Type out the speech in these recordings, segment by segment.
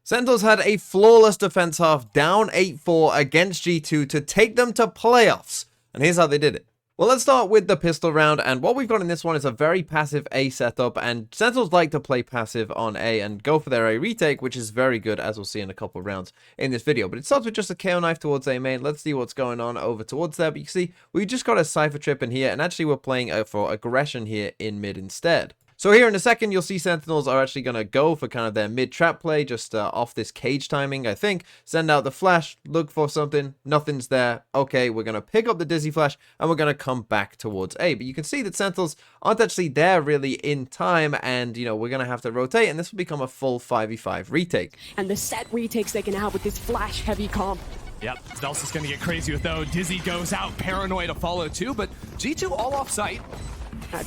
Sentinels had a flawless defense half, down 8-4 against G2 to take them to playoffs. And here's how they did it. Well, let's start with the pistol round, and what we've got in this one is a very passive A setup, and Sentinels like to play passive on A and go for their A retake, which is very good, as we'll see in a couple of rounds in this video. But it starts with just a KO knife towards A main. Let's see what's going on over towards there, but you can see we just got a Cypher trip in here, and actually we're playing for aggression here in mid instead. So here in a second, you'll see Sentinels are actually going to go for kind of their mid-trap play, just off this cage timing, I think. Send out the flash, look for something, nothing's there. Okay, we're going to pick up the Dizzy Flash, and we're going to come back towards A. But you can see that Sentinels aren't actually there really in time, and, you know, we're going to have to rotate, and this will become a full 5v5 retake. And the set retakes they can have with this flash-heavy comp. Yep, Zelsis is going to get crazy with though. Dizzy goes out, Paranoid to follow too, but G2 all off site.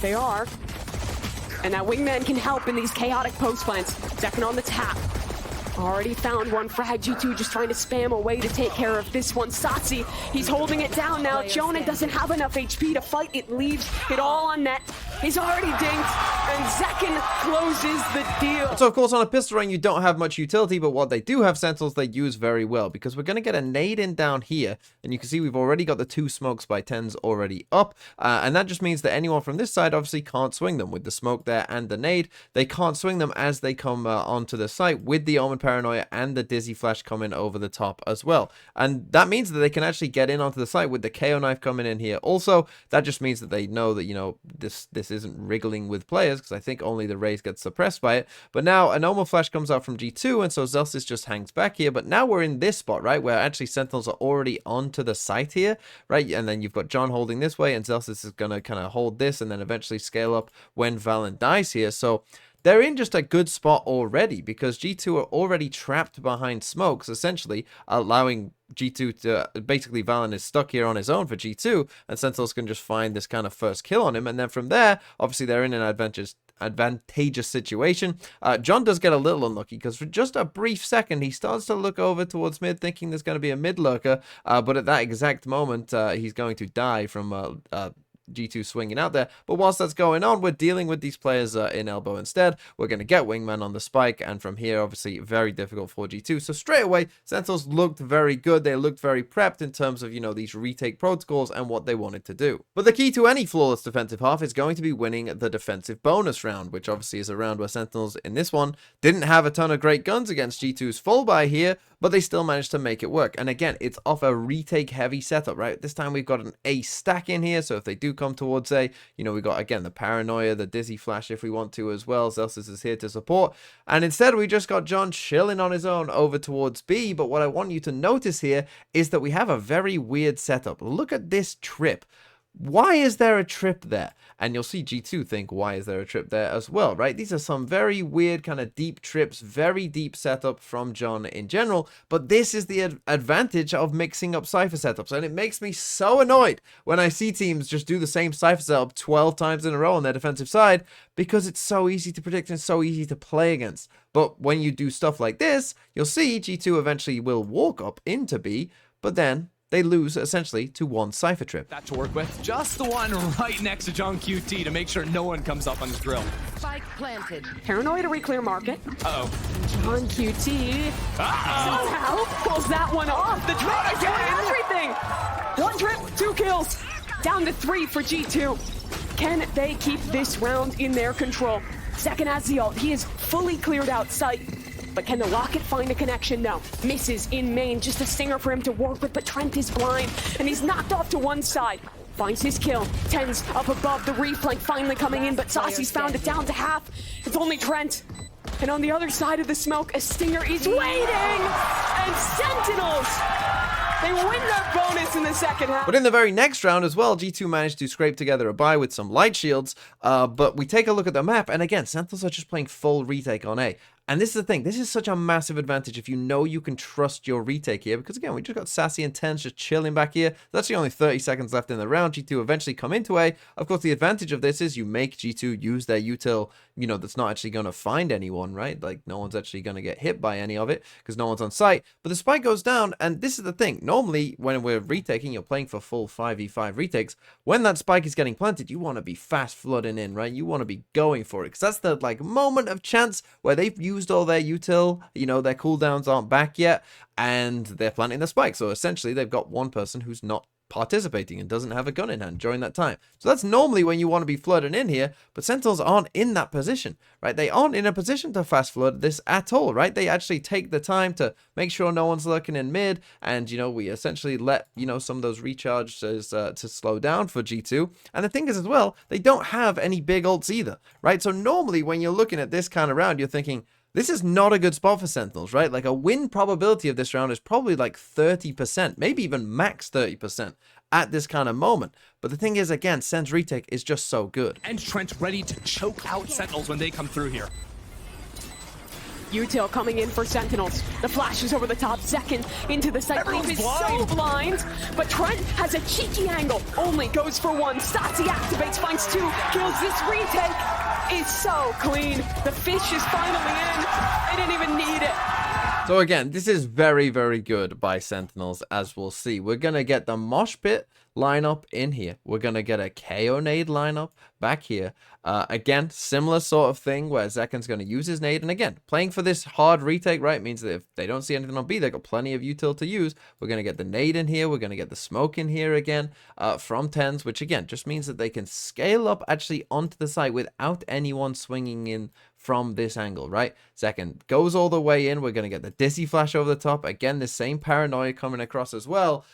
They are. And that wingman can help in these chaotic post plants. Second on the tap. Already found one frag. G2 just trying to spam away to take care of this one. Satsi, he's holding it down now. Jonah doesn't have enough HP to fight. It leaves it all on net. He's already dinked, and Zekin closes the deal. So, of course, on a pistol range, you don't have much utility, but what they do have, Sentinels, they use very well, because we're going to get a nade in down here, and you can see we've already got the 2 smokes by 10s already up, and that just means that anyone from this side obviously can't swing them. With the smoke there and the nade, they can't swing them as they come onto the site, with the Omen Paranoia and the Dizzy Flash coming over the top as well. And that means that they can actually get in onto the site with the KO knife coming in here. Also, that just means that they know that, you know, this isn't wriggling with players, because I think only the Raze gets suppressed by it. But now an Omen Flash comes out from G2, and so Zelsis just hangs back here. But now we're in this spot, right, where actually Sentinels are already onto the site here, right? And then you've got John holding this way, and Zelsis is going to kind of hold this and then eventually scale up when Valorant dies here. So they're in just a good spot already, because G2 are already trapped behind smokes, essentially allowing G2 to basically, Valorant is stuck here on his own for G2, and Sentinels can just find this kind of first kill on him, and then from there, obviously they're in an advantageous situation. John does get a little unlucky, because for just a brief second he starts to look over towards mid, thinking there's going to be a mid lurker, but at that exact moment he's going to die from G2 swinging out there. But whilst that's going on, we're dealing with these players in elbow instead. We're going to get wingman on the spike, and from here obviously very difficult for G2. So straight away Sentinels looked very good. They looked very prepped in terms of, you know, these retake protocols and what they wanted to do. But the key to any flawless defensive half is going to be winning the defensive bonus round, which obviously is a round where Sentinels in this one didn't have a ton of great guns against G2's full buy here, but they still managed to make it work. And again, it's off a retake heavy setup, right? This time we've got an A stack in here, so if they do come towards A, you know, we got again the Paranoia, the Dizzy Flash if we want to as well. Zelsis is here to support, and instead we just got John chilling on his own over towards B. But what I want you to notice here is that we have a very weird setup. Look at this trip. Why is there a trip there? And you'll see G2 think, why is there a trip there as well, right? These are some very weird kind of deep trips, very deep setup from John in general, but this is the advantage of mixing up Cypher setups, and it makes me so annoyed when I see teams just do the same Cypher setup 12 times in a row on their defensive side, because it's so easy to predict and so easy to play against. But when you do stuff like this, you'll see G2 eventually will walk up into B, but then they lose essentially to one Cypher trip. That to work with. Just the one right next to John QT to make sure no one comes up on his drill. Spike planted. Paranoid to reclear market. Uh-oh. John QT somehow pulls that one off. The drip is doing everything. One drip, 2 kills. Down to 3 for G2. Can they keep this round in their control? Second has the ult. He is fully cleared out sight. But can the rocket find a connection? No. Misses in main. Just a stinger for him to work with, but Trent is blind, and he's knocked off to one side. Finds his kill. Tens up above, the reflank finally coming in, but Saucy's found it down to half. It's only Trent. And on the other side of the smoke, a stinger is waiting! And Sentinels! They win their bonus in the second half. But in the very next round as well, G2 managed to scrape together a buy with some light shields. But we take a look at the map, and again, Sentinels are just playing full retake on A. And this is the thing, this is such a massive advantage if you know you can trust your retake here, because again, we just got Sassy and Tens just chilling back here. There's actually only 30 seconds left in the round. G2 eventually come into A. Of course, the advantage of this is you make G2 use their util, you know, that's not actually going to find anyone, right? Like, no one's actually going to get hit by any of it, because no one's on site. But the spike goes down, and this is the thing. Normally, when we're retaking, you're playing for full 5v5 retakes. When that spike is getting planted, you want to be fast flooding in, right? You want to be going for it, because that's the, like, moment of chance where they've used used all their util, you know, their cooldowns aren't back yet, and they're planting the spike. So essentially, they've got one person who's not participating and doesn't have a gun in hand during that time. So that's normally when you want to be flooding in here, but Sentinels aren't in that position, right? They aren't in a position to fast flood this at all, right? They actually take the time to make sure no one's lurking in mid, and, you know, we essentially let, you know, some of those recharges to slow down for G2. And the thing is as well, they don't have any big ults either, right? So normally when you're looking at this kind of round, you're thinking, this is not a good spot for Sentinels, right? Like, a win probability of this round is probably like 30%, maybe even max 30% at this kind of moment. But the thing is, again, Sen's retake is just so good. And Trent ready to choke out Sentinels when they come through here. Util coming in for Sentinels. The flash is over the top, second into the site. Leaf is so blind, but Trent has a cheeky angle. Only goes for one. Sassy activates, finds two, kills. This retake is so clean. The fish is finally in. They didn't even need it. So again, this is very, very good by Sentinels, as we'll see. We're going to get the Mosh Pit lineup in here. We're going to get a KO nade lineup back here. Again, similar sort of thing where Zekin's going to use his nade. And again, playing for this hard retake, right, means that if they don't see anything on B, they've got plenty of util to use. We're going to get the nade in here. We're going to get the smoke in here again from TenZ, which again just means that they can scale up actually onto the site without anyone swinging in from this angle, right? Zekin goes all the way in. We're going to get the Dizzy flash over the top. Again, the same paranoia coming across as well.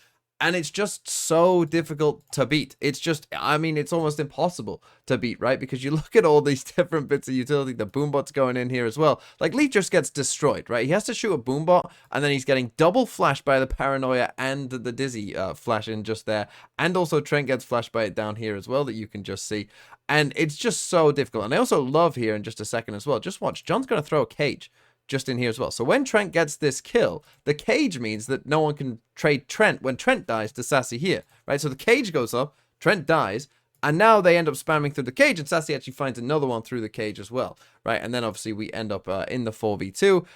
And it's just so difficult to beat. It's just, I mean, it's almost impossible to beat, right? Because you look at all these different bits of utility, the boombot's going in here as well. Like, Leaf just gets destroyed, right? He has to shoot a boombot, and then he's getting double flashed by the paranoia and the Dizzy flash in just there. And also Trent gets flashed by it down here as well that you can just see. And it's just so difficult. And I also love here in just a second as well. Just watch, John's going to throw a cage just in here as well. So when Trent gets this kill, the cage means that no one can trade Trent when Trent dies to Sassy here, right? So the cage goes up, Trent dies, and now they end up spamming through the cage, and Sassy actually finds another one through the cage as well, right? And then obviously we end up in the 4v2.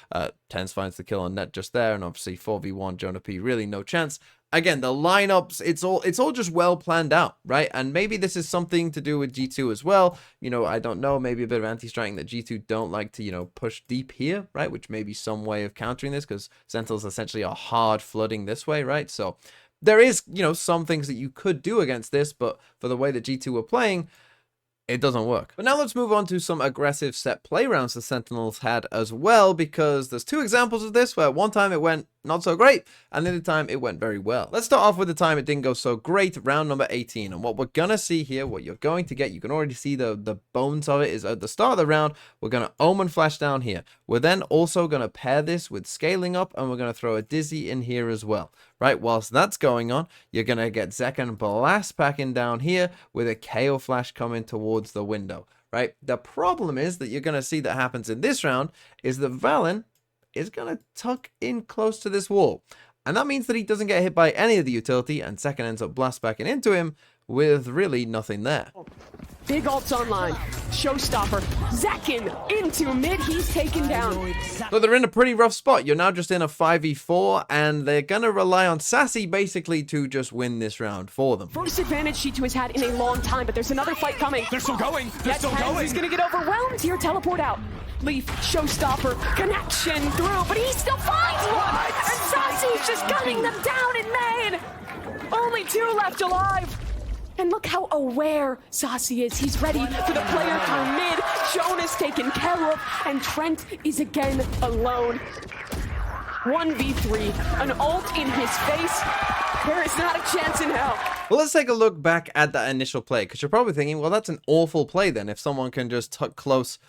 TenZ finds the kill on net just there, and obviously 4v1 Jonah P, really no chance. Again, the lineups, it's all just well planned out, right? And maybe this is something to do with G2 as well. You know, I don't know, maybe a bit of anti-striking that G2 don't like to, you know, push deep here, right? Which may be some way of countering this, because Sentinels essentially are hard flooding this way, right? So there is, you know, some things that you could do against this, but for the way that G2 were playing, it doesn't work. But now let's move on to some aggressive set play rounds the Sentinels had as well, because there's two examples of this where one time it went not so great, and the other time it went very well. Let's start off with the time it didn't go so great, round number 18. And what we're gonna see here, what you're going to get, you can already see the bones of it, is at the start of the round, we're gonna Omen flash down here. We're then also gonna pair this with scaling up, and we're gonna throw a Dizzy in here as well. Right, whilst that's going on, you're gonna get Zekin blast packing down here with a KO flash coming towards the window. Right, the problem is that you're gonna see that happens in this round is that Valen is going to tuck in close to this wall. And that means that he doesn't get hit by any of the utility, and Zekin ends up blast backing into him with really nothing there. Big ults online. Showstopper. Zekin into mid. He's taken down. So they're in a pretty rough spot. You're now just in a 5v4, and they're going to rely on Sassy basically to just win this round for them. First advantage G2 has had in a long time, but there's another fight coming. They're still going. They're still going. He's going to get overwhelmed here. Teleport out. Leaf, Showstopper, connection through, but he still finds one! And Sassy's just gunning them down in main! Only two left alive! And look how aware Sassy is. He's ready for the player turn mid. Jonas taken care of, and Trent is again alone. 1v3, an ult in his face. There is not a chance in hell. Well, let's take a look back at that initial play, because you're probably thinking, well, that's an awful play then, if someone can just tuck close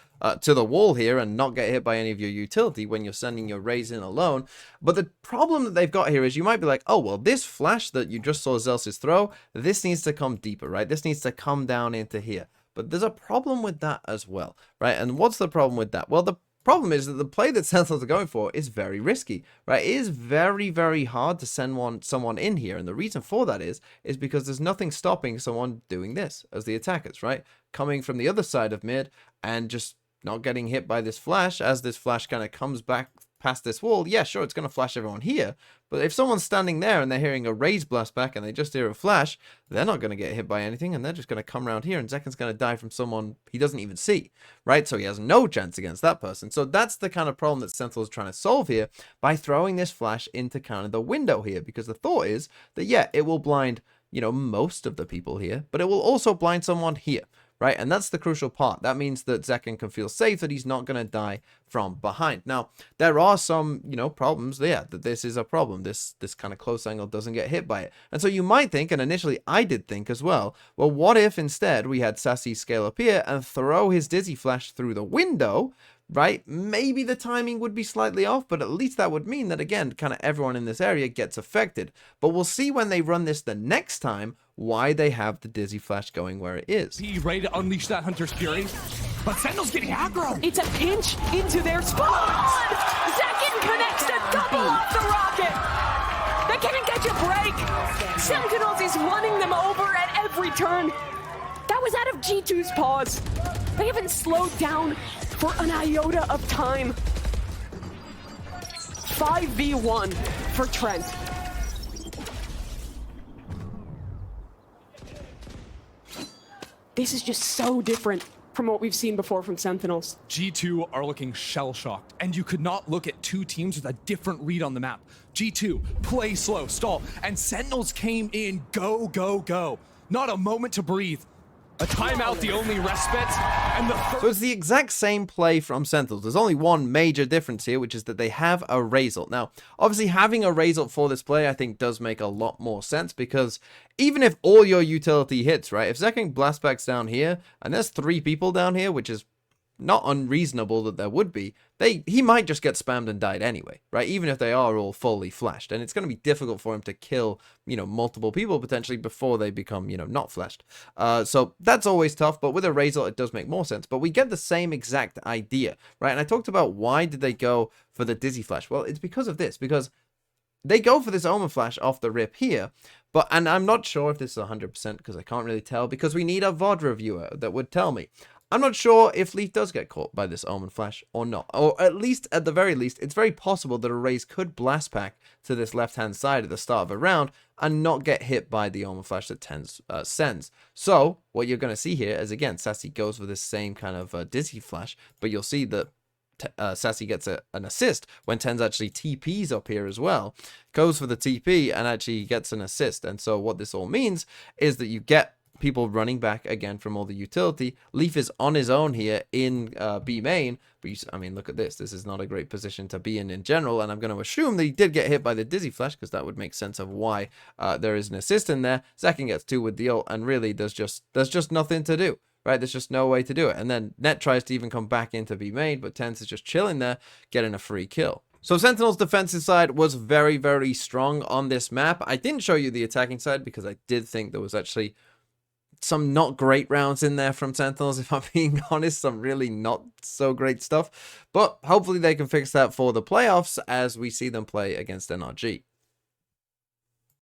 to the wall here and not get hit by any of your utility when you're sending your Raze in alone. But the problem that they've got here is you might be like, oh, well, this flash that you just saw Zelsis throw, this needs to come deeper, right? This needs to come down into here. But there's a problem with that as well, right? And what's the problem with that? Well, the problem is that the play that Sentinels are going for is very risky, right? It is very, very hard to send someone in here. And the reason for that is because there's nothing stopping someone doing this as the attackers, right? Coming from the other side of mid and just not getting hit by this flash as this flash kind of comes back past this wall, yeah, sure, it's going to flash everyone here. But if someone's standing there and they're hearing a raise blast back and they just hear a flash, they're not going to get hit by anything, and they're just going to come around here, and Zekin's going to die from someone he doesn't even see, right? So he has no chance against that person. So that's the kind of problem that Sentinel is trying to solve here by throwing this flash into kind of the window here, because the thought is that, yeah, it will blind, you know, most of the people here, but it will also blind someone here. Right, and that's the crucial part. That means that Zekin can feel safe that he's not going to die from behind. Now, there are some, you know, problems there, that this is a problem. This kind of close angle doesn't get hit by it. And so you might think, and initially I did think as well, well, what if instead we had Sassy scale up here and throw his Dizzy Flash through the window, right? Maybe the timing would be slightly off, but at least that would mean that, again, kind of everyone in this area gets affected. But we'll see when they run this the next time why they have the Dizzy Flash going where it is. He ready to unleash that Hunter's Fury, but Sentinel's getting aggro. It's a pinch into their spawn. Zekin connects to double off the rocket. They can't catch a break. Sentinels is running them over at every turn. That was out of G2's paws. They haven't slowed down for an iota of time. 5v1 for Trent. This is just so different from what we've seen before from Sentinels. G2 are looking shell-shocked, and you could not look at two teams with a different read on the map. G2, play slow, stall, and Sentinels came in, go, go, go. Not a moment to breathe. A timeout, the only respite, and so it's the exact same play from Sentinels. There's only one major difference here, which is that they have a raise ult. Now, obviously, having a raise ult for this play, I think, does make a lot more sense, because even if all your utility hits, right, if Zekin blast backs down here, and there's 3 people down here, which is not unreasonable that there would be, he might just get spammed and died anyway, right? Even if they are all fully flashed, and it's going to be difficult for him to kill, you know, multiple people potentially before they become, you know, not flashed. So that's always tough, but with a raise ult, it does make more sense. But we get the same exact idea, right? And I talked about why did they go for the Dizzy Flash? Well, it's because of this, because they go for this Omen Flash off the rip here, and I'm not sure if this is 100% because I can't really tell, because we need a VOD reviewer that would tell me. I'm not sure if Leaf does get caught by this Omen Flash or not. Or at least, at the very least, it's very possible that a Raze could blast pack to this left-hand side at the start of a round and not get hit by the Omen Flash that Tens sends. So, what you're going to see here is, again, Sassy goes for this same kind of Dizzy Flash, but you'll see that Sassy gets an assist when Tens actually TPs up here as well. Goes for the TP and actually gets an assist. And so what this all means is that you get people running back again from all the utility. Leaf is on his own here in B main, but I mean, look at this. This is not a great position to be in general, and I'm going to assume that he did get hit by the Dizzy Flash, because that would make sense of why there is an assist in there. Zekin gets 2 with the ult, and really there's just nothing to do. Right, there's just no way to do it. And then Net tries to even come back into B main, but Tens is just chilling there, getting a free kill. So Sentinel's defensive side was very, very strong on this map. I didn't show you the attacking side because I did think there was actually some not great rounds in there from Sentinels, if I'm being honest. Some really not so great stuff. But hopefully they can fix that for the playoffs as we see them play against NRG.